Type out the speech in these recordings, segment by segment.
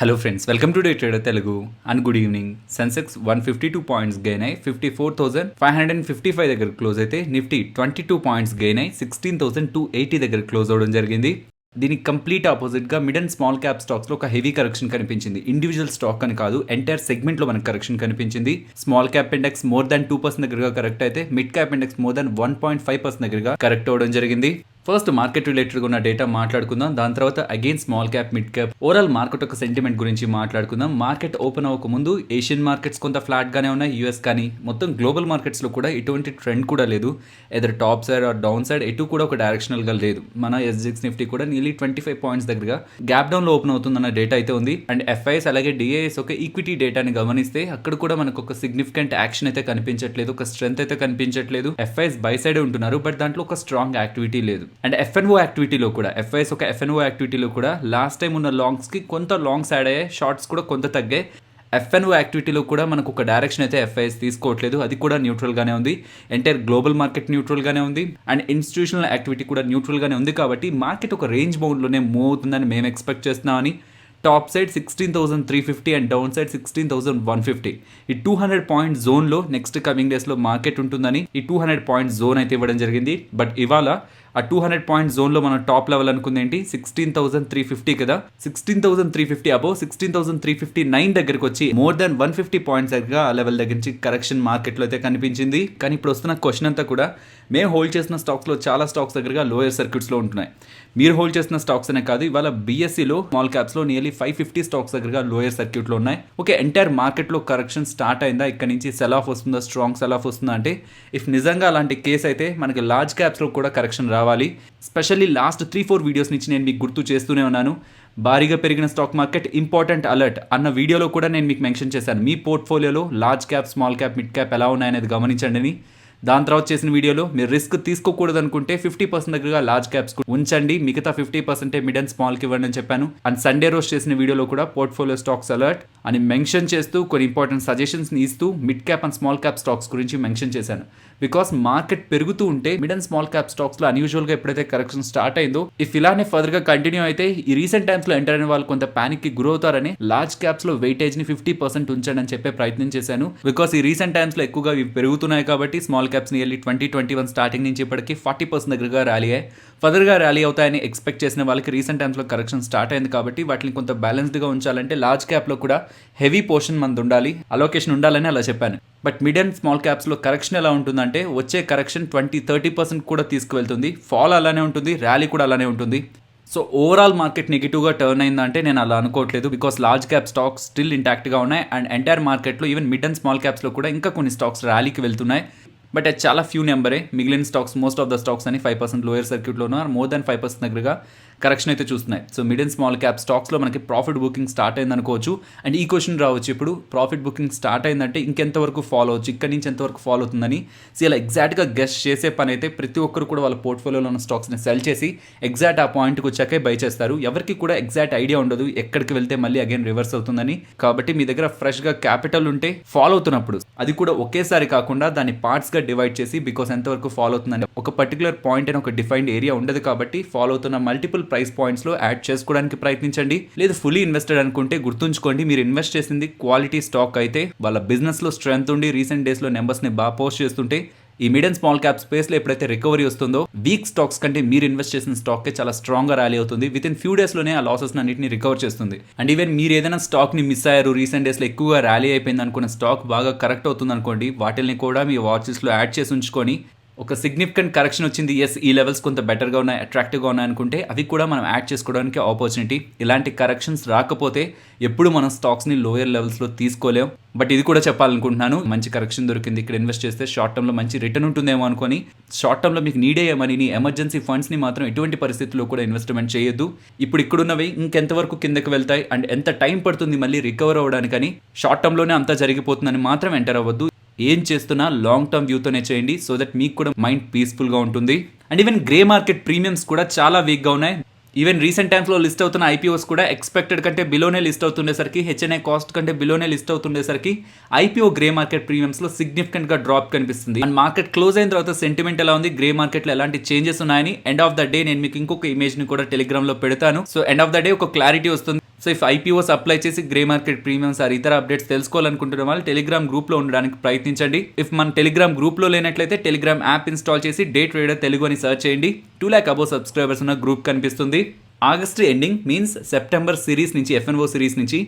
Hello friends, welcome to day trader Telugu and good evening. Sensex 152 points gain అయి 54,555 దగ్గర close అయితే Nifty 22 points gain అయి 16,280 దగ్గర క్లోజ్ అవడం జరిగింది. దీనికి కంప్లీట్ ఆపోజిట్గా మిడ్ అండ్ స్మాల్ క్యాప్ స్టాక్స్లో ఒక హెవీ కరెక్షన్ కనిపించింది. ఇండివిజువల్ స్టాక్ అని కాదు, ఎంటైర్ సెగ్మెంట్లో మనకు కరెక్షన్ కనిపించింది. Small cap index more than 2% దగ్గరగా కరెక్ట్ అయితే mid cap index more than 1.5% దగ్గరగా కరెక్ట్ అవడం జరిగింది. ఫస్ట్ మార్కెట్ రిలేటెడ్గా ఉన్న డేటా మాట్లాడుకుందాం. దాని తర్వాత again small cap, mid cap, overall market యొక్క సెంటిమెంట్ గురించి మాట్లాడుకుందాం. మార్కెట్ ఓపెన్ అవ్వక ముందు ఏషియన్ మార్కెట్స్ కొంత ఫ్లాట్ గానే ఉన్నాయి. యూఎస్ కానీ మొత్తం గ్లోబల్ మార్కెట్స్ లో కూడా ఎటువంటి ట్రెండ్ కూడా లేదు. Either top side or down side ఎటు కూడా ఒక డైరెక్షనల్ గా లేదు. మన ఎస్జిఎక్స్ నిఫ్టీ కూడా నియర్లీ 25 పాయింట్స్ దగ్గరగా గ్యాప్ డౌన్ లో ఓపెన్ అవుతుందన్న డేటా అయితే ఉంది. అండ్ ఎఫ్ఐఎస్ అలాగే డిఐఎస్ ఒక ఈక్విటీ డేటాని గమనిస్తే అక్కడ కూడా మనకు ఒక సిగ్నిఫికెంట్ యాక్షన్ అయితే కనిపించట్లేదు, ఒక స్ట్రెంత్ అయితే కనిపించట్లేదు. ఎఫ్ఐఎస్ బై సైడ్ ఉంటున్నారు, బట్ దాంట్లో ఒక స్ట్రాంగ్ యాక్టివిటీ లేదు. అండ్ ఎఫ్ఎన్ఓ యాక్టివిటీలో కూడా ఎఫ్ఐఎస్ ఒక ఎఫ్ఎన్ఓ యాక్టివిటీలో కూడా లాస్ట్ టైం ఉన్న లాంగ్స్ కి కొంత లాంగ్స్ యాడ్ అయ్యాయి, షార్ట్స్ కూడా కొంత తగ్గాయి. ఎఫ్ఎన్ఓ యాక్టివిటీలో కూడా మనకు ఒక డైరెక్షన్ అయితే ఎఫ్ఐఎస్ తీసుకోవట్లేదు, అది కూడా న్యూట్రల్ గానే ఉంది. ఎంటైర్ గ్లోబల్ మార్కెట్ న్యూట్రల్ గానే ఉంది అండ్ ఇన్స్టిట్యూషనల్ యాక్టివిటీ కూడా న్యూట్రల్ గానే ఉంది. కాబట్టి మార్కెట్ ఒక రేంజ్ బౌండ్లోనే మూవ్ అవుతుందని మేము ఎక్స్పెక్ట్ చేస్తున్నామని. Top side 16,350 and down side 16,150. ఈ 200 పాయింట్ జోన్లో నెక్స్ట్ కమింగ్ డేస్లో మార్కెట్ ఉంటుందని ఈ 200 పాయింట్ జోన్ అయితే ఇవ్వడం జరిగింది. బట్ ఇవాళ ఆ 200 పాయింట్ జోన్లో మన టాప్ లెవెల్ అనుకుంది ఏంటి, 16,350 కదా. 16,350 అబౌవ్ 16,359 దగ్గరకు వచ్చి మోర్ దాన్ 150 పాయింట్స్ దగ్గర ఆ లెవెల్ దగ్గర నుంచి కరెక్షన్ మార్కెట్లో అయితే కనిపించింది. కానీ ఇప్పుడు వస్తున్న క్వశ్చన్ అంతా కూడా మేము హోల్డ్ చేసిన స్టాక్స్లో చాలా స్టాక్స్ దగ్గరగా లోయర్ సర్క్యూట్స్లో ఉంటున్నాయి. మీరు హోల్డ్ చేసిన స్టాక్స్ అనే కాదు, ఇవాళ బీఎస్సీలో స్మాల్ క్యాప్స్లో నియర్లీ 550 స్టాక్స్ దగ్గరగా లోయర్ సర్క్యూట్లో ఉన్నాయి. ఓకే, ఎంటైర్ మార్కెట్లో కరెక్షన్ స్టార్ట్ అయిందా, ఇక్కడ నుంచి సెల్ ఆఫ్ వస్తుందా, స్ట్రాంగ్ సెల్ ఆఫ్ వస్తుందా అంటే ఇఫ్ నిజంగా అలాంటి కేసు అయితే మనకి లార్జ్ క్యాప్స్లో కూడా కరెక్షన్ రావాలి. స్పెషల్లీ లాస్ట్ 3-4 వీడియోస్ నుంచి నేను మీకు గుర్తు చేస్తూనే ఉన్నాను. భారీగా పెరిగిన స్టాక్ మార్కెట్ ఇంపార్టెంట్ అలర్ట్ అన్న వీడియోలో కూడా నేను మీకు మెన్షన్ చేశాను. మీ పోర్ట్ఫోలియోలో large cap, small cap, mid cap ఎలా ఉన్నాయనేది గమనించండి అని. దాని తర్వాత చేసిన వీడియోలో మీరు రిస్క్ తీసుకోకూడదు అనుకుంటే 50% దగ్గరగా లార్జ్ క్యాప్స్ ఉంచండి, మిగతా 50% మిడ్ అండ్ స్మాల్కి ఇవ్వండి అని చెప్పాను. అండ్ సండే రోజు చేసిన వీడియోలో కూడా పోర్ట్ఫోలియో స్టాక్స్ అలర్ట్ అని మెన్షన్ చేస్తూ కొన్ని ఇంపార్టెంట్ సజెషన్స్ని ఇస్తూ mid cap and small cap stocks గురించి మెన్షన్ చేశాను. బికాస్ మార్కెట్ పెరుగుతూ ఉంటే మిడ్ అండ్ స్మాల్ క్యాప్ స్టాక్స్లో అన్యూజువల్గా ఎప్పుడైతే కరెక్షన్ స్టార్ట్ అయిందో, ఇఫ్ ఇలానే ఫర్దర్గా కంటిన్యూ అయితే ఈ రీసెంట్ టైమ్స్లో ఎంటర్ అయిన వాళ్ళు కొంత ప్యానిక్కి గురవుతారని లార్జ్ క్యాప్స్లో వెయిటేజ్ని 50% ఉంచండి అని చెప్పే ప్రయత్నం చేశాను. బికాస్ ఈ రీసెంట్ టైమ్స్లో ఎక్కువగా ఇవి పెరుగుతున్నాయి కాబట్టి స్మాల్ క్యాప్స్ నియర్లీ 2021 స్టార్టింగ్ నుంచి ఇప్పటికీ 40% దగ్గరగా ర్యాలీ అయ్యాయి. ఫర్దర్గా ర్యాలీ అవుతాయని ఎక్స్పెక్ట్ చేసిన వాళ్ళకి రీసెంట్ టైమ్స్లో కరెక్షన్ స్టార్ట్ అయింది కాబట్టి వాటిని కొంత బ్యాలెన్స్డ్గా ఉంచాలంటే లార్జ్ క్యాప్లో కూడా హెవీ పోర్షన్ మనది ఉండాలి, అలొకేషన్ ఉండాలని అలా చెప్పాను. బట్ మిడ్ అండ్ స్మాల్ క్యాప్స్లో కరెక్షన్ ఎలా ఉంటుందంటే వచ్చే కరెక్షన్ 20-30% కూడా తీసుకువెళ్తుంది. ఫాల్ అలానే ఉంటుంది, ర్యాలీ కూడా అలానే ఉంటుంది. సో ఓవరాల్ మార్కెట్ నెగిటివ్గా టర్న్ అయిందంటే నేను అలా అనుకోవట్లేదు. Because large cap stocks still ఇంటాక్ట్గా ఉన్నాయి అండ్ ఎంటైర్ మార్కెట్లో ఈవెన్ మిడ్ అండ్ స్మాల్ క్యాప్స్లో కూడా ఇంకా కొన్ని స్టాక్స్ ర్యాలీకి వెళ్తున్నాయి. బట్ అది చాలా ఫ్యూ నెంబరే. మిగిలిన stocks, most of the stocks అని 5% లోయర్ సర్క్యూట్లో ఉన్నారు, మోర్ దాన్ 5% దగ్గరగా కరెక్షన్ అయితే చూస్తున్నాయి. So mid and small cap స్టాక్స్లో మనకి ప్రాఫిట్ బుకింగ్ స్టార్ట్ అయింది అనుకోవచ్చు. అండ్ ఈ క్వశ్చన్ రావచ్చు, ఇప్పుడు ప్రాఫిట్ బుకింగ్ స్టార్ట్ అయిందంటే ఇంకెంతవరకు ఫాలో అవచ్చు, ఇక్కడ నుంచి ఎంతవరకు ఫాలో అవుతుందని. సో ఇలా ఎగ్జాక్ట్గా గెస్ చేసే పని అయితే ప్రతి ఒక్కరు కూడా వాళ్ళ పోర్ట్ఫోలియోలో ఉన్న స్టాక్స్ని సెల్ చేసి ఎగ్జాక్ట్ ఆ పాయింట్కి వచ్చాకే బై చేస్తారు. ఎవరికి కూడా ఎగ్జాక్ట్ ఐడియా ఉండదు ఎక్కడికి వెళ్తే మళ్ళీ అగైన్ రివర్స్ అవుతుందని. కాబట్టి మీ దగ్గర ఫ్రెష్గా క్యాపిటల్ ఉంటే ఫాలో అవుతున్నప్పుడు అది కూడా ఒకేసారి కాకుండా దాన్ని పార్ట్స్గా డివైడ్ చేసి, బికాస్ ఎంతవరకు ఫాలో అవుతుందని ఒక పర్టికులర్ పాయింట్ అని ఒక డిఫైన్డ్ ఏరియా ఉండదు కాబట్టి ఫాలో అవుతున్న మల్టిపుల్ ప్రైస్ పాయింట్స్ లో యాడ్ చేసుకోవడానికి ప్రయత్నించండి. లేదు ఫుల్లీ ఇన్వెస్టెడ్ అనుకుంటే గుర్తుంచుకోండి, మీరు ఇన్వెస్ట్ చేసింది క్వాలిటీ స్టాక్ అయితే, వాళ్ళ బిజినెస్ లో స్ట్రెంత్ ఉండి రీసెంట్ డేస్ లో నెంబర్స్ ని బాగా పోస్ట్ చేస్తుంటే, ఈ mid and small cap space లో ఎప్పుడైతే రికవరీ వస్తుందో వీక్ స్టాక్స్ కంటే మీరు ఇన్వెస్ట్ చేసిన స్టాక్ చాలా స్ట్రాంగ్ గా ర్యాలీ అవుతుంది. విత్ ఇన్ ఫ్యూ డేస్ లోనే ఆ లాసెస్ అన్నింటిని రికవర్ చేస్తుంది. అండ్ ఈవెన్ మీరు ఏదైనా స్టాక్ ని మిస్ అయ్యారు, రీసెంట్ డేస్ లో ఎక్కువగా ర్యాలీ అయిపోయింది అనుకున్న స్టాక్ బాగా కరెక్ట్ అవుతుంది అనుకోండి, వాటిని కూడా మీ వాచెస్ లో యాడ్ చేసి ఉంచుకొని ఒక సిగ్నిఫికెంట్ కరెక్షన్ వచ్చింది, ఎస్ ఈ లెవెల్స్ కొంత బెటర్గా ఉన్నాయి, అట్రాక్టివ్గా ఉన్నాయి అనుకుంటే అవి కూడా మనం యాడ్ చేసుకోవడానికి ఆపర్చునిటీ. ఇలాంటి కరెక్షన్స్ రాకపోతే ఎప్పుడు మనం స్టాక్స్ని లోయర్ లెవెల్స్లో తీసుకోలేం. బట్ ఇది కూడా చెప్పాలనుకుంటున్నాను, మంచి కరెక్షన్ దొరికింది, ఇక్కడ ఇన్వెస్ట్ చేస్తే షార్ట్ టర్మ్లో మంచి రిటర్న్ ఉంటుందేమో అనుకొని షార్ట్ టర్మ్లో మీకు నీడ్ అయ్యే మనీని, ఎమర్జెన్సీ ఫండ్స్ని మాత్రం ఎటువంటి పరిస్థితుల్లో కూడా ఇన్వెస్ట్మెంట్ చేయొద్దు. ఇప్పుడు ఇక్కడున్నవి ఇంకెంతవరకు కిందకి వెళ్తాయి అండ్ ఎంత టైం పడుతుంది మళ్ళీ రికవర్ అవ్వడానికని షార్ట్ టర్మ్లోనే అంతా జరిగిపోతుందని మాత్రం ఎంటర్ అవ్వద్దు. ఏం చేస్తున్నా లాంగ్ టర్మ్ వ్యూతోనే చేయండి, సో దట్ మీకు కూడా మైండ్ పీస్ఫుల్గా ఉంటుంది. And even grey market premiums కూడా చాలా వీక్గా ఉన్నాయి. ఈవెన్ రీసెంట్ టైమ్స్లో లిస్ట్ అవుతున్న ఐపీఓస్ కూడా ఎక్స్పెక్టెడ్ కంటే బిలోనే లిస్ట్ అవుతుండేసరికి, హెచ్ఎన్ఐ కాస్ట్ కంటే బిలోనే లిస్ట్ అవుతుండేసరికి ఐపీఓ గ్రే మార్కెట్ ప్రీమియమ్స్లో సిగ్నిఫికెంట్గా డ్రాప్ కనిపిస్తుంది. అండ్ మార్కెట్ క్లోజ్ అయిన తర్వాత సెంటిమెంట్ ఎలా ఉంది, గ్రే మార్కెట్లో ఎలాంటి చేంజెస్ ఉన్నాయని ఎండ్ ఆఫ్ ద డే నేను మీకు ఇంకొక ఇమేజ్ని కూడా టెలిగ్రామ్లో పెడతాను. So end of the day ఒక క్లారిటీ వస్తుంది. సో ఇఫ్ ఐపీఓస్ అప్లై చేసి గ్రే మార్కెట్ ప్రీమియమ్స్ ఆర్ ఇతర అప్డేట్స్ తెలుసుకోవాలనుకుంటున్న వాళ్ళు టెలిగ్రామ్ గ్రూప్లో ఉండడానికి ప్రయత్నించండి. ఇఫ్ మన టెలిగ్రామ్ గ్రూప్లో లేనట్లయితే టెలిగ్రామ్ యాప్ ఇన్స్టాల్ చేసి డే ట్రేడర్ తెలుగు అని సర్చ్ చేయండి. 2 lakh అబోవ్ సబ్స్క్రైబర్స్ ఉన్న గ్రూప్ కనిపిస్తుంది. August ending means September series నుంచి ఎఫ్ఎన్ఓ సిరీస్ నుంచి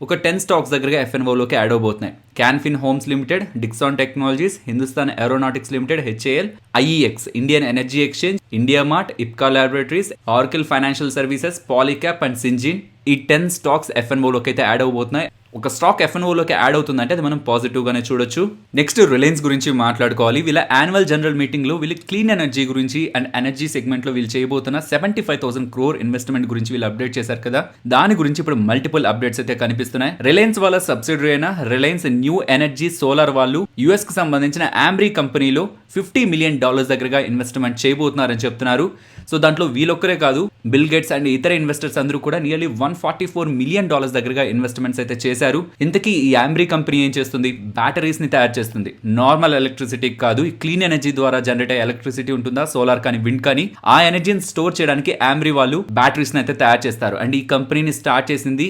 ఒక 10 స్టాక్స్ దగ్గరగా ఎఫ్ఎన్ఓలోకి యాడ్ అవబోతున్నాయి. Can Fin homes limited, Dixon technologies, Hindustan aeronautics limited, HAL, IEX, Indian energy exchange, India mart, Ipca laboratories, Arkil financial services, Polycab and Syngene. ఈ 10 stocks ఎఫ్ఎన్ఓలోకి అయితే add అవబోతున్నాయి. ఒక stock ఎఫ్ఎన్ఓలోకి add అవుతుందంటే అది మనం పాజిటివ్గానే చూడొచ్చు. నెక్స్ట్ రిలయన్స్ గురించి మాట్లాడుకోవాలి. వీళ్ళ యాన్యువల్ జనరల్ మీటింగ్లో వీళ్ళు క్లీన్ ఎనర్జీ గురించి అండ్ ఎనర్జీ సెగ్మెంట్లో వీళ్ళు చేయబోతున్న 75,000 crore ఇన్వెస్ట్మెంట్ గురించి వీళ్ళు అప్డేట్ చేశారు కదా, దాని గురించి ఇప్పుడు మల్టిపుల్ అప్డేట్స్ అయితే కనిపిస్తున్నాయి. రిలయన్స్ వాళ్ళ సబ్సిడరీ అయిన రిలయన్స్ న్యూ ఎనర్జీ సోలార్ వాళ్ళు యుఎస్ కి సంబంధించిన ఆంబ్రీ కంపెనీలో $50 million దగ్గరగా ఇన్వెస్ట్మెంట్ చేయబోతున్నారని చెప్తున్నారు. సో దాంట్లో వీళ్ళొక్కరే కాదు, బిల్ గేట్స్ అండ్ ఇతర ఇన్వెస్టర్స్ అందరూ కూడా నియర్లీ $144 million దగ్గరగా ఇన్వెస్ట్మెంట్స్ అయితే చేశారు. ఇంతకీ ఈ ఆంబ్రీ కంపెనీ ఏం చేస్తుంది? బ్యాటరీస్ ని తయారు చేస్తుంది. నార్మల్ ఎలక్ట్రిసిటీ కాదు, క్లీన్ ఎనర్జీ ద్వారా జనరేట్ అయ్యే ఎలక్ట్రిసిటీ ఉంటుందా, సోలార్ కానీ విండ్ కానీ, ఆ ఎనర్జీని స్టోర్ చేయడానికి ఆంబ్రీ వాళ్ళు బ్యాటరీస్ ని అయితే తయారు చేస్తారు. అండ్ ఈ కంపెనీని స్టార్ట్ చేసింది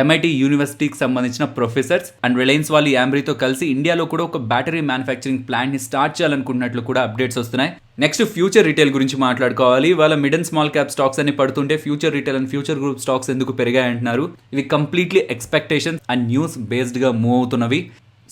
ఎంఐటి యూనివర్సిటీకి సంబంధించిన ప్రొఫెసర్స్. అండ్ రిలయన్స్ వాళ్ళు ఆంబ్రీతో కలిసి ఇండియాలో కూడా ఒక బ్యాటరీ మ్యానుఫ్యాక్చరింగ్ ప్లాంట్ ని స్టార్ట్ చేయాలనుకున్నట్లు కూడా అప్డేట్స్ వస్తున్నాయి. నెక్స్ట్ ఫ్యూచర్ రిటైల్ గురించి మాట్లాడుకోవాలి. వాళ్ళ mid and small cap stocks అన్ని పడుతుంటే future retail and future group stocks ఎందుకు పెరిగాయంటున్నారు. ఇవి completely expectation and news based గా మూవ్ అవుతున్నవి.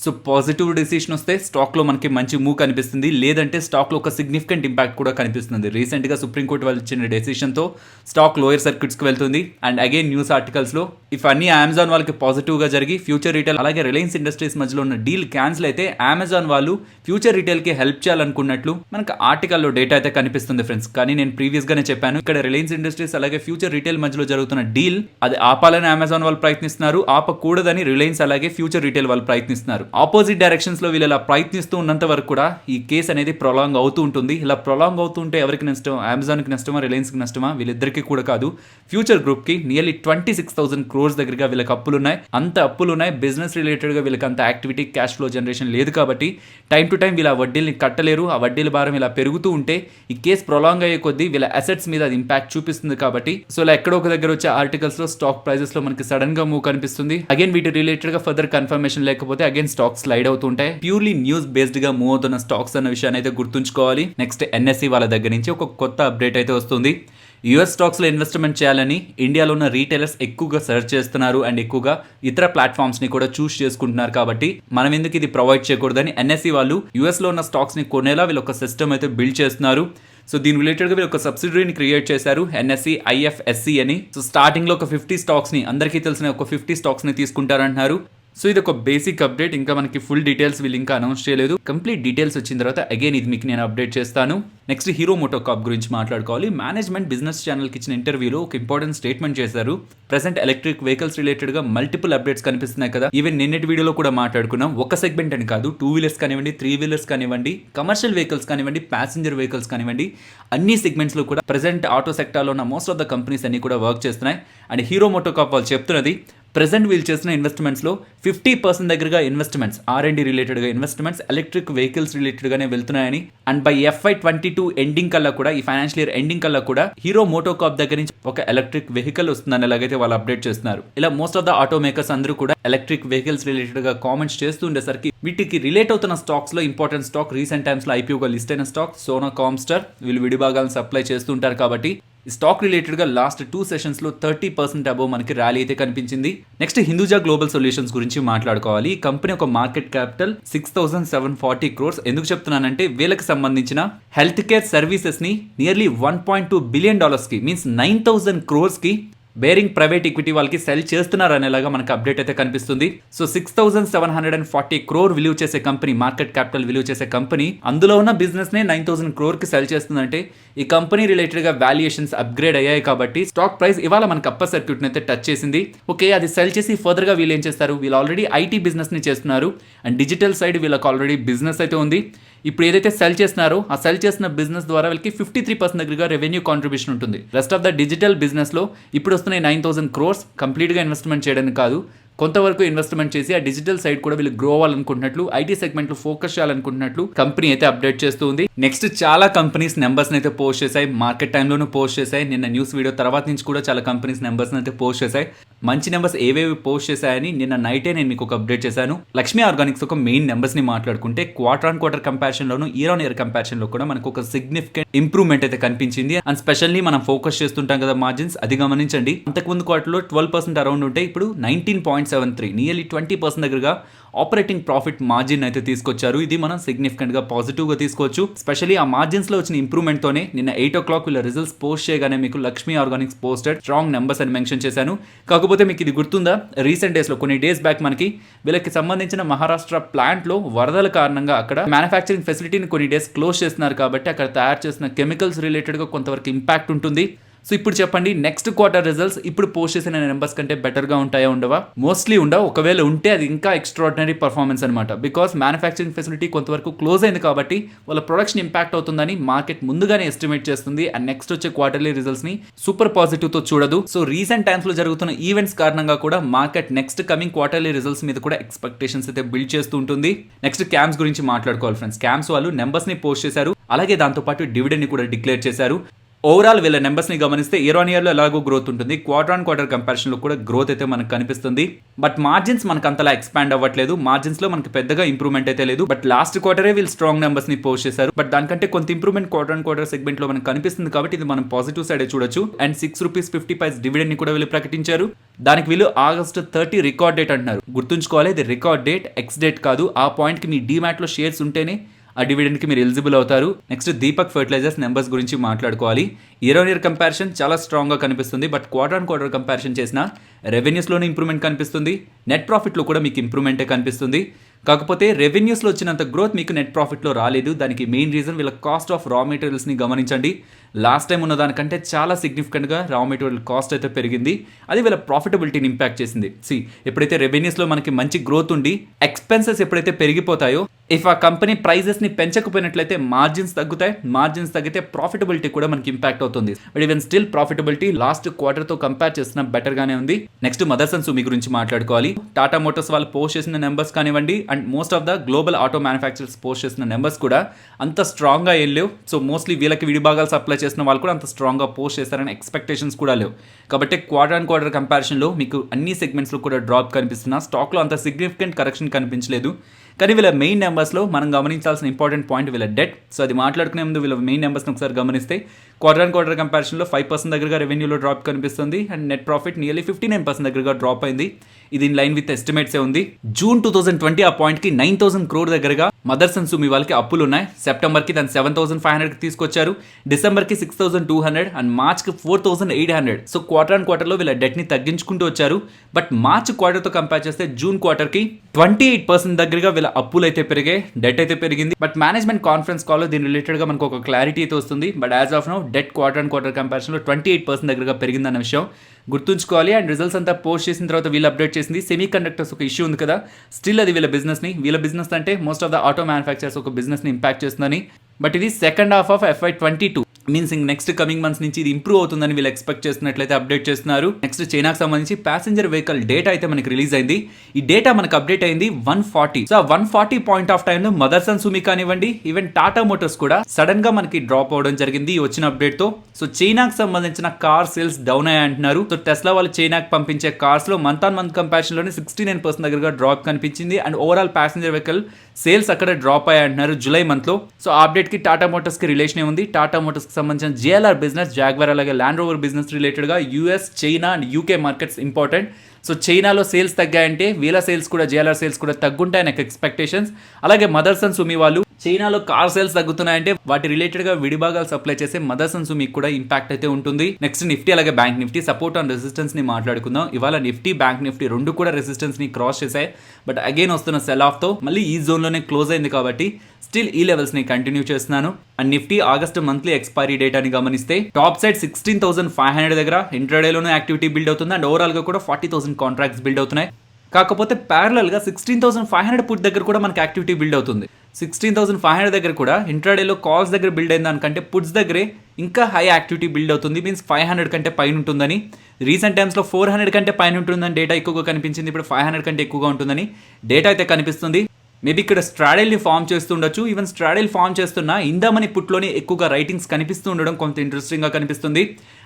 సో పాజిటివ్ డెసిషన్ వస్తే స్టాక్లో మనకి మంచి మూవ్ కనిపిస్తుంది, లేదంటే స్టాక్లో ఒక సిగ్నిఫికెంట్ ఇంపాక్ట్ కూడా కనిపిస్తుంది. రీసెంట్గా సుప్రీంకోర్టు వాళ్ళు ఇచ్చిన డెసిషన్తో స్టాక్ లోయర్ సర్క్యూట్స్కి వెళ్తుంది. అండ్ అగైన్ న్యూస్ ఆర్టికల్స్లో ఇఫ్ అన్ని అమెజాన్ వాళ్ళకి పాజిటివ్గా జరిగి ఫ్యూచర్ రిటైల్ అలాగే రిలయన్స్ ఇండస్ట్రీస్ మధ్యలో ఉన్న డీల్ క్యాన్సిల్ అయితే అమెజాన్ వాళ్ళు ఫ్యూచర్ రిటైల్కి హెల్ప్ చేయాలనుకున్నట్లు మనకు ఆర్టికల్లో డేటా అయితే కనిపిస్తుంది ఫ్రెండ్స్. కానీ నేను ప్రీవియస్గానే చెప్పాను, ఇక్కడ రిలయన్స్ ఇండస్ట్రీస్ అలాగే ఫ్యూచర్ రిటైల్ మధ్యలో జరుగుతున్న డీల్ అది ఆపాలని అమెజాన్ వాళ్ళు ప్రయత్నిస్తున్నారు, ఆపకూడదని రిలయన్స్ అలాగే ఫ్యూచర్ రిటైల్ వాళ్ళు ప్రయత్నిస్తున్నారు. ఆపోజిట్ డైరెక్షన్స్ లో వీళ్ళు ఇలా ప్రయత్నిస్తూ ఉన్నంత వరకు కూడా ఈ కేసు అనేది ప్రొలాంగ్ అవుతూ ఉంటుంది. ఇలా ప్రొలాంగ్ అవుతుంటే ఎవరికి నష్టం? అమెజాన్ కి నష్టమా, రిలయన్స్ కి నష్టమా? వీళ్ళిద్దరికి కూడా కాదు. ఫ్యూచర్ గ్రూప్ కి నియర్లీ 26,000 crores దగ్గరగా వీళ్ళకి అప్పులు ఉన్నాయి. అంత అప్పులు ఉన్నాయి, బిజినెస్ రిలేటెడ్ గా వీళ్ళకి అంత యాక్టివిటీ, క్యాష్ ఫ్లో జనరేషన్ లేదు కాబట్టి టైం టు టైం వీళ్ళ వడ్డీల్ని కట్టలేరు. ఆ వడ్డీల భారం ఇలా పెరుగుతూ ఉంటే ఈ కేసు ప్రొలాంగ్ అయ్యే కొద్దీ వీళ్ళ అసెట్స్ మీద అది ఇంపాక్ట్ చూపిస్తుంది. కాబట్టి సో ఇలా ఎక్కడో ఒక దగ్గర వచ్చే ఆర్టికల్స్ లో స్టాక్ ప్రైజెస్ లో మనకి సడన్ గా మూవ్ కనిపిస్తుంది. అగైన్ వీటి రిలేటెడ్ గా ఫర్దర్ కన్ఫర్మేషన్ లేకపోతే అగైన్ స్టాక్ స్లైడ్ అవుతుంటాయి. ప్యూర్లీ న్యూస్ బేస్డ్ గా మూవ్ అవుతున్న స్టాక్స్ అన్న విషయాన్ని అయితే గుర్తుంచుకోవాలి. నెక్స్ట్ ఎన్ఎస్సి వాళ్ళ దగ్గర నుంచి ఒక కొత్త అప్డేట్ అయితే వస్తుంది. యుఎస్ స్టాక్స్లో ఇన్వెస్ట్మెంట్ చేయాలని ఇండియాలో ఉన్న రీటైలర్స్ ఎక్కువగా సర్చ్ చేస్తున్నారు అండ్ ఎక్కువగా ఇతర ప్లాట్ఫామ్స్ ని కూడా చూస్ చేసుకుంటున్నారు. కాబట్టి మనం ఎందుకు ఇది ప్రొవైడ్ చేయకూడదని ఎన్ఎస్సి వాళ్ళు యుఎస్ లో ఉన్న స్టాక్స్ ని కొనేలా వీళ్ళు ఒక సిస్టమ్ అయితే బిల్డ్ చేస్తున్నారు. సో దీని రిలేటెడ్గా వీళ్ళు ఒక సబ్సిడరీని క్రియేట్ చేశారు, ఎన్ఎస్సి ఐఎఫ్ఎస్సి అని. సో స్టార్టింగ్లో ఒక 50 స్టాక్స్ని, అందరికీ తెలిసిన ఒక 50 స్టాక్స్ని తీసుకుంటారంటున్నారు. సో ఇది ఒక బేసిక్ అప్డేట్, ఇంకా మనకి ఫుల్ డీటెయిల్స్ వీళ్ళు ఇంకా అనౌన్స్ చేయలేదు. కంప్లీట్ డీటెయిల్స్ వచ్చిన తర్వాత అగైన్ ఇది మీకు నేను అప్డేట్ చేస్తాను. నెక్స్ట్ హీరో మోటోకార్ప్ గురించి మాట్లాడుకోవాలి. మేనేజ్మెంట్ బిజినెస్ ఛానల్కి ఇచ్చిన ఇంటర్వ్యూలో ఒక ఇంపార్టెంట్ స్టేట్మెంట్ చేశారు. ప్రెసెంట్ ఎలక్ట్రిక్ వెహికల్స్ రిలేటెడ్గా మల్టిపుల్ అప్డేట్స్ కనిపిస్తున్నాయి కదా. ఈవెన్ నిన్నటి వీడియోలో కూడా మాట్లాడుకున్నాం, ఒక సెగ్మెంట్ అని కాదు, 2 వీలర్స్ కానివ్వండి, 3 వీలర్స్ కానివ్వండి, కమర్షియల్ వెహికల్స్ కానివ్వండి, ప్యాసింజర్ వెహికల్స్ కానివ్వండి, అన్ని సెగ్మెంట్స్లో కూడా ప్రెసెంట్ ఆటో సెక్టార్లో ఉన్న మోస్ట్ ఆఫ్ ద కంపెనీస్ అన్ని కూడా వర్క్ చేస్తున్నాయి. అండ్ హీరో మోటోకార్ప్ వాళ్ళు చెప్తున్నది ప్రెసెంట్ వీళ్ళు చేసిన ఇన్వెస్ట్మెంట్స్లో 50% దగ్గరగా ఇన్వెస్ట్మెంట్స్, R&D రిలేటెడ్గా ఇన్వెస్ట్మెంట్స్ ఎలక్ట్రిక్ వెహికల్స్ రిలేటెడ్గానే వెళ్తున్నాయని. అండ్ బై FY22 ఎండింగ్ కల్లా కూడా, ఈ ఫైనాన్షియల్ ఇయర్ ఎండింగ్ కల్లా కూడా హీరో మోటోకార్ప్ దగ్గర నుంచి ఒక ఎలక్ట్రిక్ వెహికల్ వస్తుందని ఎలాగైతే వాళ్ళు అప్డేట్ చేస్తున్నారు. ఇలా most of the auto makers అందరూ కూడా ఎలక్ట్రిక్ వెహికల్స్ రిలేటెడ్గా కామెంట్స్ చేస్తూ ఉండేసరికి వీటికి రిలేట్ అవుతున్న స్టాక్స్ లో ఇంపార్టెంట్ స్టాక్, రీసెంట్ టైమ్స్ లో ఐపీఓగా లిస్ట్ అయిన స్టాక్ సోనా కామ్స్టర్. వీళ్ళు విడిభాగాలను సప్లై చేస్తుంటారు కాబట్టి ఈ స్టాక్ రిలేటెడ్ గా లాస్ట్ 2 సెషన్స్ లో 30% అబోవ్ మనకి ర్యాలీ అయితే కనిపించింది. నెక్స్ట్ హిందూజా గ్లోబల్ సొల్యూషన్స్ గురించి మాట్లాడుకోవాలి. ఈ కంపెనీ ఒక మార్కెట్ క్యాపిటల్ 6,740 crores. ఎందుకు చెప్తున్నానంటే వీళ్ళకి సంబంధించిన హెల్త్ కేర్ సర్వీసెస్ ని నియర్లీ $1.2 billion కి, మీన్స్ 9,000 crores కి బేరింగ్ ప్రైవేట్ ఈక్విటీ వాళ్ళకి సెల్ చేస్తున్నారు అనేలాగా మనకు అప్డేట్ అయితే కనిపిస్తుంది. సో 6,740 crore విలువ చేసే కంపెనీ, మార్కెట్ క్యాపిటల్ విలువ చేసే కంపెనీ, అందులో ఉన్న బిజినెస్ నే 9,000 crore కి సెల్ చేస్తుందంటే ఈ కంపెనీ రిలేటెడ్ గా వాల్యుయేషన్స్ అప్గ్రేడ్ అయ్యాయి. కాబట్టి స్టాక్ ప్రైస్ ఇవాళ మనకు అప్పర్ సర్క్యూట్ అయితే టచ్ చేసింది. ఓకే, అది సెల్ చేసి ఫర్దర్ గా వీళ్ళు ఏం చేస్తారు, వీళ్ళు ఆల్రెడీ ఐటీ బిజినెస్ ని చేస్తున్నారు అండ్ డిజిటల్ సైడ్ వీళ్ళకి ఆల్రెడీ బిజినెస్ అయితే ఉంది. ఇప్పుడు ఏదైతే సెల్ చేస్తున్నారో ఆ సెల్ చేసిన బిజినెస్ ద్వారా వీళ్ళకి 53% దగ్గరగా రెవెన్యూ కాంట్రిబ్యూషన్ ఉంటుంది. Rest of the digital business లో ఇప్పుడు వస్తున్నాయి 9,000 crores. కంప్లీట్ గా ఇన్వెస్ట్మెంట్ చేయడానికి కాదు, కొంతవరకు ఇన్వెస్ట్మెంట్ చేసి ఆ డిజిటల్ సైడ్ కూడా వీళ్ళు గ్రో అవ్వాలనుకుంటున్నట్లు, ఐటీ సెగ్మెంట్ లో ఫోకస్ చేయాలనుకుంటున్నట్లు కంపెనీ అయితే అప్డేట్ చేస్తూ ఉంది. నెక్స్ట్ చాలా కంపెనీస్ నెంబర్స్ అయితే పోస్ట్ చేశాయి, మార్కెట్ టైంలోనూ పోస్ట్ చేశాయి. నిన్న న్యూస్ వీడియో తర్వాత నుంచి కూడా చాలా కంపెనీస్ నెంబర్స్ అయితే పోస్ట్ చేశాయి. మంచి నెంబర్స్ ఏవేవి పోస్ట్ చేశాయని నిన్న నైటే నేను మీకు ఒక అప్డేట్ చేశాను. లక్ష్మీ ఆర్గానిక్స్ ఒక మెయిన్ నెంబర్స్ ని మాట్లాడుకుంటే quarter on quarter comparison loan year on year comparison లో కూడా మనకు ఒక సిగ్నిఫికెంట్ ఇంప్రూవ్మెంట్ అయితే కనిపించింది. అండ్ స్పెషల్లీ మనం ఫోకస్ చేస్తుంటాం కదా మార్జిన్స్, అది గమనించండి. అంతకుముందు క్వార్టర్ లో 12% అరౌండ్ ఉంటే ఇప్పుడు 19.73 నియర్లీ 20% దగ్గరగా ఆపరేటింగ్ ప్రాఫిట్ మార్జిన్ అయితే తీసుకొచ్చారు. ఇది మనం సిగ్నిఫికెంట్ గా పాజిటివ్ గా తీసుకోవచ్చు. స్పెషల్లీ ఆ మార్జిన్స్ లో వచ్చిన ఇంప్రూవ్మెంట్ తోనే నిన్న 8 o'clock వీళ్ళ రిజల్ట్స్ పోస్ట్ చేయగానే మీకు Lakshmi Organics posted strong numbers అని మెన్షన్ చేశాను. కాకపోతే మీకు ఇది గుర్తుందా, రీసెంట్ డేస్ లో కొన్ని డేస్ బ్యాక్ మనకి వీళ్ళకి సంబంధించిన మహారాష్ట్ర ప్లాంట్ లో వరదల కారణంగా అక్కడ మ్యానుఫ్యాక్చరింగ్ ఫెసిలిటీని కొన్ని డేస్ క్లోజ్ చేస్తున్నారు కాబట్టి అక్కడ తయారు చేసిన కెమికల్స్ రిలేటెడ్ గా కొంతవరకు ఇంపాక్ట్ ఉంటుంది. సో ఇప్పుడు చెప్పండి, నెక్స్ట్ క్వార్టర్ రిజల్ట్స్ ఇప్పుడు పోస్ట్ చేసిన నెంబర్స్ కంటే బెటర్గా ఉంటాయా ఉండవా? మోస్ట్లీ ఉండవు. ఒకవేళ ఉంటే అది ఇంకా ఎక్స్ట్రాడినరీ పర్ఫార్మెన్స్ అనమాట. బికాస్ మ్యానుఫ్యాక్చరింగ్ ఫెసిలిటీ కొంతవరకు క్లోజ్ అయింది కాబట్టి వాళ్ళ ప్రొడక్షన్ ఇంపాక్ట్ అవుతుందని మార్కెట్ ముందుగానే ఎస్టిమేట్ చేస్తుంది. అండ్ నెక్స్ట్ వచ్చే క్వార్టర్లీ రిజల్ట్స్ ని సూపర్ పాజిటివ్ తో చూడదు. సో రీసెంట్ టైమ్స్ లో జరుగుతున్న ఈవెంట్స్ కారణంగా కూడా market next coming quarterly results మీద కూడా ఎక్స్పెక్టేషన్స్ అయితే బిల్డ్ చేస్తూ ఉంటుంది. నెక్స్ట్ క్యామ్స్ గురించి మాట్లాడుకోవాలి ఫ్రెండ్స్. క్యామ్స్ వాళ్ళు నెంబర్స్ ని పోస్ట్ చేశారు, అలాగే దాంతోపాటు డివిడెండ్ ని కూడా డిక్లేర్ చేశారు. ఓవరాల్ వీళ్ళ నెంబర్స్ని గమనిస్తే ఇయర్ ఆన్ ఇయర్లో ఎలాగో గ్రోత్ ఉంటుంది, క్వార్టర్ ఆన్ క్వార్టర్ కంపారిజన్లో కూడా గ్రోత్ అయితే మనకు కనిపిస్తుంది. బట్ మార్జిన్స్ మనకు అంతలా ఎక్స్పాండ్ అవ్వట్లేదు, మార్జిన్స్లో మనకి పెద్దగా ఇంప్రూవ్మెంట్ అయితే లేదు. బట్ లాస్ట్ క్వార్టరే వీళ్ళు స్ట్రాంగ్ నెంబర్స్ని పోస్ట్ చేశారు. బట్ దానికంటే కొంత ఇంప్రూవ్మెంట్ క్వార్టర్ ఆన్ క్వార్టర్ సెగ్మెంట్లో మనకు కనిపిస్తుంది కాబట్టి ఇది మనం పాజిటివ్ సైడే చూడొచ్చు. అండ్ ₹6.50 డివిడెండ్ ని కూడా వీళ్ళు ప్రకటించారు. దానికి వీళ్ళు August 30 రికార్డ్ డేట్ అంటున్నారు. గుర్తుంచుకోవాలి, ఇది రికార్డ్ డేట్, ఎక్స్ డేట్ కాదు. ఆ పాయింట్కి మీ డీమ్యాట్లో షేర్స్ ఉంటేనే ఆ డివిడెండ్కి మీరు ఎలిజిబుల్ అవుతారు. నెక్స్ట్ దీపక్ ఫెర్టిలైజర్స్ నెంబర్స్ గురించి మాట్లాడుకోవాలి. ఇయర్ ఆన్ ఇయర్ కంపారిజన్ చాలా స్ట్రాంగ్గా కనిపిస్తుంది. But quarter on quarter comparison చేసిన రెవెన్యూస్లోనే ఇంప్రూవ్మెంట్ కనిపిస్తుంది, నెట్ ప్రాఫిట్లో కూడా మీకు ఇంప్రూవ్మెంటే కనిపిస్తుంది. కాకపోతే రెవెన్యూస్లో వచ్చినంత గ్రోత్ మీకు నెట్ ప్రాఫిట్లో రాలేదు. దానికి మెయిన్ రీజన్ వీళ్ళ కాస్ట్ ఆఫ్ రా మెటీరియల్స్ని గమనించండి. లాస్ట్ టైం ఉన్న దానికంటే చాలా సిగ్నిఫికెంట్గా రా మెటీరియల్ కాస్ట్ అయితే పెరిగింది. అది వీళ్ళ ప్రాఫిటబిలిటీని ఇంపాక్ట్ చేసింది. ఎప్పుడైతే రెవెన్యూస్లో మనకి మంచి గ్రోత్ ఉండి ఎక్స్పెన్సెస్ ఎప్పుడైతే పెరిగిపోతాయో, ఇఫ్ ఆ కంపెనీ ప్రైజెస్ని పెంచకపోయినట్లయితే మార్జిన్స్ తగ్గుతాయి. మార్జిన్స్ తగ్గితే ప్రాఫిటబిలిటీ కూడా మనకి ఇంపాక్ట్ అవుతుంది. But even still profitability last క్వార్టర్తో కంపేర్ చేసిన బెటర్గానే ఉంది. నెక్స్ట్ మదర్సన్ సుమి గురించి మాట్లాడుకోవాలి. టాటా మోటార్స్ వాళ్ళు పోస్ట్ చేసిన నెంబర్స్ కానివ్వండి, and most of the global auto manufacturers post చేసిన నెంబర్స్ కూడా అంత స్ట్రాంగ్గా ఏం లేవు. సో మోస్ట్లీ వీళ్ళకి విడిభాగాలు సప్లై చేసిన వాళ్ళు కూడా అంత స్ట్రాంగ్గా పోస్ట్ చేస్తారని ఎక్స్పెక్టేషన్స్ కూడా లేవు. కాబట్టి క్వార్టర్ ఆన్ క్వార్టర్ కంపారిజన్లో మీకు అన్ని సెగ్మెంట్స్లో కూడా డ్రాప్ కనిపిస్తున్నా, స్టాక్లో అంత సిగ్నిఫికెంట్ కరెక్షన్ కనిపించలేదు. కానీ వీళ్ళ మెయిన్ నెంబర్స్లో మనం గమనించాల్సిన ఇంపార్టెంట్ పాయింట్ వీళ్ళ డెట్. సో అది మాట్లాడుకునే ముందు వీళ్ళ మెయిన్ నెంబర్స్ని ఒకసారి గమనిస్తే క్వార్టర్ ఆన్ క్వార్టర్ కంపారిజన్లో 5% దగ్గరగా రెవెన్యూలో డ్రాప్ కనిపిస్తుంది. అండ్ నెట్ ప్రాఫిట్ నియర్లీ 59% దగ్గరగా డ్రాప్ అయింది. ఇది ఇన్ లైన్ విత్ ఎస్టిమేట్సే ఉంది. జూన్ 2020 ఆ పాయింట్కి 9,000 crore దగ్గరగా మదర్సన్ సుమి వాళ్ళకి అప్పులు ఉన్నాయి. సెప్టెంబర్కి దాన్ని 7,500కి తీసుకొచ్చారు, డిసెంబర్కి 6,200 అండ్ మార్చ్కి 4,800. సో క్వార్టర్ ఆన్ క్వార్టర్లో వీళ్ళ డెట్ని తగ్గించుకుంటూ వచ్చారు. బట్ మార్చ్ క్వార్టర్తో కంపేర్ చేస్తే జూన్ క్వార్టర్కి 28% దగ్గరగా వీళ్ళ అప్పులు అయితే పెరిగాయి, డెట్ అయితే పెరిగింది. బట్ మేనేజ్మెంట్ కాన్ఫరెన్స్ కాల్లో దీని రిలేటెడ్గా మనకు ఒక క్లారిటీ అయితే వస్తుంది. But as of now debt quarter on quarter కంపారిజన్లో 28% దగ్గరగా పెరిగిందన్న విషయం గుర్తుంచుకోవాలి. అండ్ రిజల్ట్స్ అంతా పోస్ట్ చేసిన తర్వాత వీళ్ళు అప్డేట్ చేసింది సెమీ కండక్టర్స్ ఒక ఇష్యూ ఉంది కదా, స్టిల్ అది వీళ్ళ బిజినెస్ అంటే most of the auto manufacturers ఒక బిజినెస్ని ఇంపాక్ట్ చేస్తుందని. బట్ ఇది second half of FY22 means next coming months నుంచి ఇది ఇంప్రూవ్ అవుతుందని వీళ్ళు ఎక్స్పెక్ట్ చేస్తున్నట్లయితే అప్డేట్ చేస్తున్నారు. నెక్స్ట్ చైనాకు సంబంధించి ప్యాసింజర్ వెహికల్ డేటా అయితే మనకి రిలీజ్ అయింది. ఈ డేటా మనకు అప్డేట్ అయింది 140. సో 140 పాయింట్ ఆఫ్ టైంలో మదర్సన్ సుమి కానివ్వండి, ఈవెన్ టాటా మోటార్స్ కూడా సడన్ గా మనకి డ్రాప్ అవడం జరిగింది వచ్చిన అప్డేట్ తో. సో చైనాకు సంబంధించిన కార్ సేల్స్ డౌన్ అయ్యాయి అంటున్నారు. సో టెస్లా వాళ్ళు చైనాకు పంపించే కార్స్ లో మంత్ ఆన్ మంత్ కంపారిజన్ లోనే 69% దగ్గరగా డ్రాప్ కనిపించింది. And overall passenger vehicle sales అక్కడ డ్రాప్ అయ్యాయి అంటున్నారు జూలై మంత్ లో. సో ఆ అప్డేట్ కి టాటా మోటార్స్ కి రిలేషన్ ఉంది. టాటా మోటార్స్ కి సంబంధించిన JLR బిజినెస్, జాగ్వార్ అలాగే ల్యాండ్ రోవర్ బిజినెస్ రిలేటెడ్ గా US, China and UK markets important. So చైనాలో సేల్స్ తగ్గాయంటే వీళ్ళ సేల్స్ కూడా, JLR సేల్స్ కూడా తగ్గుంటాయి నాకు ఎక్స్పెక్టేషన్స్. అలాగే మదర్సన్ సుమి వాళ్ళు చైనాలో కార్ సేల్స్ తగ్గుతున్నాయంటే వాటి రిలేటెడ్ గా విడిభాగాలు సప్లై చేసే మదర్సన్ సుమికి కూడా ఇంపాక్ట్ అయితే ఉంటుంది. నెక్స్ట్ నిఫ్టీ అలాగే bank Nifty support and resistance ని మాట్లాడుకుందాం. ఇవాళ నిఫ్టీ, బ్యాంక్ నిఫ్టీ రెండు కూడా రెసిస్టెన్స్ ని క్రాస్ చేశాయి. బట్ అగైన్ వస్తున్న సెల్ ఆఫ్ తో మళ్ళీ ఈ జోన్ లోనే క్లోజ్ అయింది కాబట్టి స్టిల్ ఈ లెవెల్స్ ని కంటిన్యూ చేస్తున్నాను. And Nifty August monthly expiry date అని గమనిస్తే టాప్ సైడ్ 16,500 దగ్గర ఇంట్రాడేలోనే యాక్టివిటీ బిల్డ్ అవుతుంది. అండ్ ఓవరాల్ గా కూడా 40,000 కాంట్రాక్ట్స్ బిల్డ్ అవుతున్నాయి. కాకపోతే ప్యారలల్ గా 16,500 పుట్ దగ్గర కూడా మనకి యాక్టివిటీ బిల్డ్ అవుతుంది. 16,500 దగ్గర కూడా ఇంట్రాడేలో కాల్స్ దగ్గర బిల్డ్ అయిన దానికంటే పుట్స్ దగ్గరే ఇంకా హై యాక్టివిటీ బిల్డ్ అవుతుంది. మీన్స్ 500 కంటే పైన ఉంటుందని. రీసెంట్ టైమ్స్లో 400 కంటే పైన ఉంటుందని డేటా ఎక్కువగా కనిపించింది. ఇప్పుడు 500 కంటే ఎక్కువగా ఉంటుందని డేటా అయితే కనిపిస్తుంది. మేబీ ఇక్కడ స్ట్రాడైల్ని ఫామ్ చేస్తుండొచ్చు. ఈవెన్ స్ట్రాడైల్ ఫామ్ చేస్తున్న ఇందామని పుట్లోనే ఎక్కువగా రైటింగ్స్ కనిపిస్తూ ఉండడం కొంత ఇంట్రెస్టింగ్గా కనిపిస్తుంది.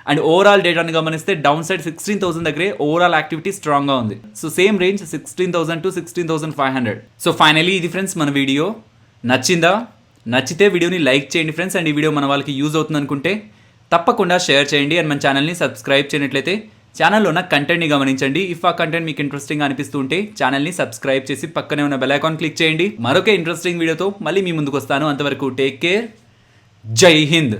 అండ్ ఓవరాల్ డేటాని గమనిస్తే డౌన్ సైడ్ 16,000 దగ్గరే ఓవరాల్ యాక్టివిటీ స్ట్రాంగ్ గా ఉంది. So same range 16,000 to 16,500. So finally ఇది ఫ్రెండ్స్ మన వీడియో. నచ్చితే వీడియోని లైక్ చేయండి ఫ్రెండ్స్. అండ్ ఈ వీడియో మన వాళ్ళకి యూజ్ అవుతుంది అనుకుంటే తప్పకుండా షేర్ చేయండి. అండ్ మన ఛానల్ని సబ్స్క్రైబ్ చేయనట్లయితే ఛానల్లో ఉన్న కంటెంట్ని గమనించండి. ఇఫ్ ఆ కంటెంట్ మీకు ఇంట్రెస్టింగ్ అనిపిస్తూ ఉంటే ఛానల్ని సబ్స్క్రైబ్ చేసి పక్కనే ఉన్న బెల్ ఐకాన్ క్లిక్ చేయండి. మరొక ఇంట్రెస్టింగ్ వీడియోతో మళ్ళీ మీ ముందుకు వస్తాను. అంతవరకు టేక్ కేర్. జై హింద్.